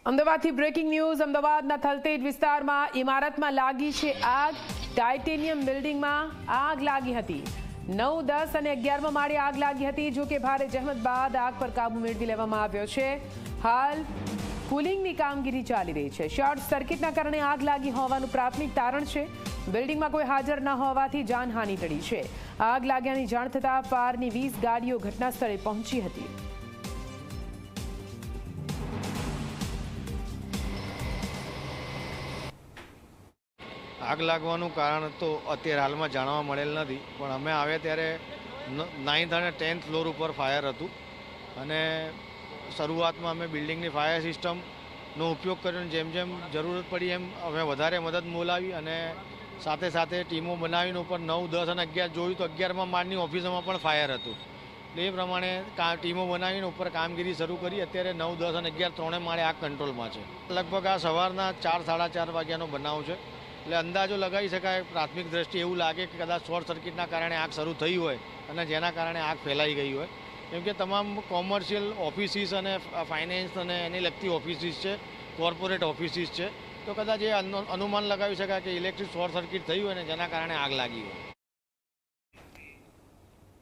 અમદાવાદથી breaking news. અમદાવાદના થલતેજ વિસ્તારમાં ઇમારતમાં લાગી છે આગ। ટાઇટેનિયમ બિલ્ડિંગમાં આગ લાગી હતી। 9, 10 અને 11મા માળે આગ લાગી હતી। જો કે ભારે જહેમત બાદ આગ પર કાબુ મેળવી લેવામાં આવ્યો છે। હાલ કુલિંગની કામગીરી ચાલી રહી છે। શોર્ટ સર્કિટના કારણે આગ લાગી હોવાનું પ્રાથમિક તારણ છે। બિલ્ડિંગમાં કોઈ હાજર ન હોવાથી જાનહાનિ ટળી છે। આગ લાગ્યાની જાણ થતાં ફાયરની 20 ગાડીઓ ઘટના સ્થળે પહોંચી હતી। આગ લાગવાનું કારણ તો અત્યારે હાલમાં જાણવા મળેલ નથી, પણ અમે આવ્યા ત્યારે 9th અને 10th ફ્લોર ઉપર ફાયર હતું અને શરૂઆતમાં અમે બિલ્ડિંગની ફાયર સિસ્ટમનો ઉપયોગ કર્યો। જેમ જેમ જરૂરત પડી એમ અમે વધારે મદદ બોલાવી અને સાથે સાથે ટીમો બનાવીને ઉપર 9, 10 અને 11 જોયું તો 11મા માળની ઓફિસોમાં પણ ફાયર હતું। એ પ્રમાણે ટીમો બનાવીને ઉપર કામગીરી શરૂ કરી। અત્યારે 9, 10 અને 11 ત્રણે માળે આગ કંટ્રોલમાં છે। લગભગ આ સવારના 4, 4:30 વાગ્યાનો બનાવ છે। એટલે અંદાજો લગાવી શકાય, પ્રાથમિક દ્રષ્ટિએ એવું લાગે કે કદાચ શોર્ટ સર્કિટના કારણે આગ શરૂ થઈ હોય અને જેના કારણે આગ ફેલાઈ ગઈ હોય, કેમ કે તમામ કોમર્શિયલ ઓફિસીસ અને ફાઇનાન્સ અને એની લગતી ઓફિસીસ છે, કોર્પોરેટ ઓફિસીસ છે, તો કદાચ એ અનુમાન લગાવી શકાય કે ઇલેક્ટ્રિક શોર્ટ સર્કિટ થઈ હોય ને જેના કારણે આગ લાગી હોય।